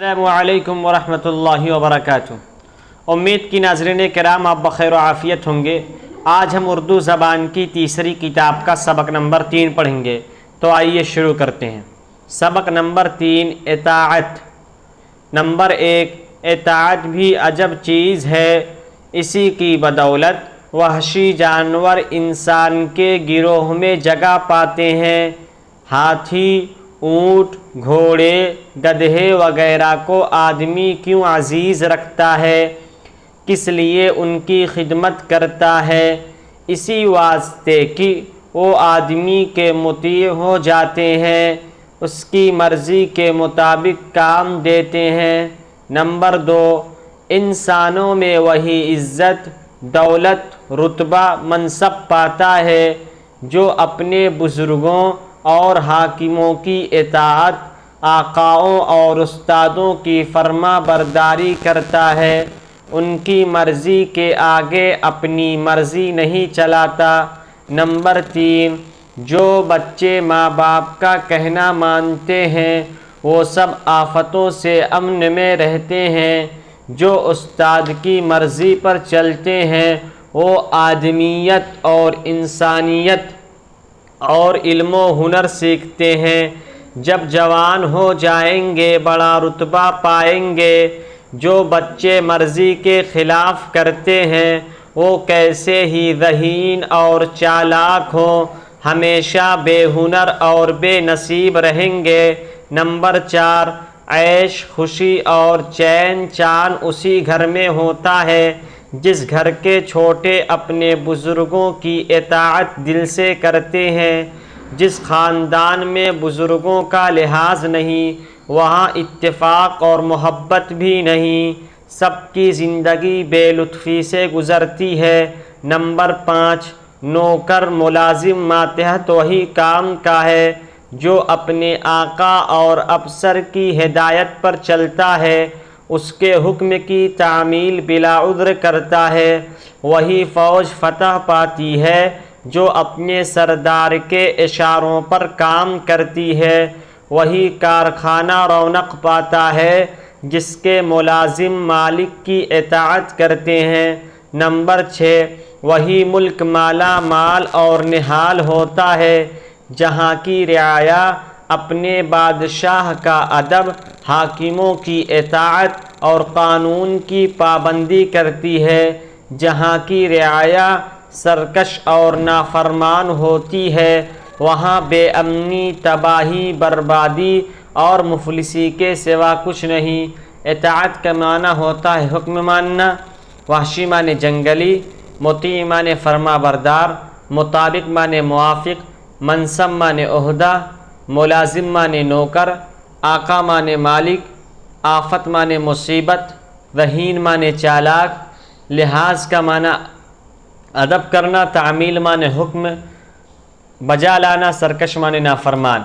السلام علیکم ورحمۃ اللہ وبرکاتہ۔ امید کی ناظرین کرام آپ بخیر و عافیت ہوں گے۔ آج ہم اردو زبان کی تیسری کتاب کا سبق نمبر 3 پڑھیں گے، تو آئیے شروع کرتے ہیں۔ سبق نمبر 3 اطاعت۔ نمبر 1، اطاعت بھی عجب چیز ہے، اسی کی بدولت وحشی جانور انسان کے گروہ میں جگہ پاتے ہیں۔ ہاتھی، اونٹ، گھوڑے، گدھے وغیرہ کو آدمی کیوں عزیز رکھتا ہے؟ کس لیے ان کی خدمت کرتا ہے؟ اسی واسطے کہ وہ آدمی کے مطیع ہو جاتے ہیں، اس کی مرضی کے مطابق کام دیتے ہیں۔ نمبر 2، انسانوں میں وہی عزت، دولت، رتبہ، منصب پاتا ہے جو اپنے بزرگوں اور حاکموں کی اطاعت، آقاؤں اور استادوں کی فرما برداری کرتا ہے، ان کی مرضی کے آگے اپنی مرضی نہیں چلاتا۔ نمبر 3، جو بچے ماں باپ کا کہنا مانتے ہیں وہ سب آفتوں سے امن میں رہتے ہیں۔ جو استاد کی مرضی پر چلتے ہیں وہ آدمیت اور انسانیت اور علم و ہنر سیکھتے ہیں۔ جب جوان ہو جائیں گے بڑا رتبہ پائیں گے۔ جو بچے مرضی کے خلاف کرتے ہیں وہ کیسے ہی ذہین اور چالاک ہوں، ہمیشہ بے ہنر اور بے نصیب رہیں گے۔ نمبر 4، عیش، خوشی اور چین چان اسی گھر میں ہوتا ہے جس گھر کے چھوٹے اپنے بزرگوں کی اطاعت دل سے کرتے ہیں۔ جس خاندان میں بزرگوں کا لحاظ نہیں وہاں اتفاق اور محبت بھی نہیں، سب کی زندگی بے لطفی سے گزرتی ہے۔ نمبر 5، نوکر ملازم ماتحت وہی کام کا ہے جو اپنے آقا اور افسر کی ہدایت پر چلتا ہے، اس کے حکم کی تعمیل بلا عذر کرتا ہے۔ وہی فوج فتح پاتی ہے جو اپنے سردار کے اشاروں پر کام کرتی ہے۔ وہی کارخانہ رونق پاتا ہے جس کے ملازم مالک کی اطاعت کرتے ہیں۔ نمبر 6، وہی ملک مالا مال اور نہال ہوتا ہے جہاں کی رعایا اپنے بادشاہ کا ادب، حاکموں کی اطاعت اور قانون کی پابندی کرتی ہے۔ جہاں کی رعایا سرکش اور نافرمان ہوتی ہے وہاں بے امنی، تباہی، بربادی اور مفلسی کے سوا کچھ نہیں۔ اطاعت کا معنی ہوتا ہے حکم ماننا۔ وحشی معنی جنگلی، مطیع معنی فرما بردار، مطابق معنی موافق، منصب معنی عہدہ، ملازم معنی نوکر، آقا معنی مالک، آفت معنی مصیبت، ذہین معنی چالاک، لحاظ کا معنی ادب کرنا، تعمیل معنی حکم، بجا لانا، سرکش معنی نافرمان۔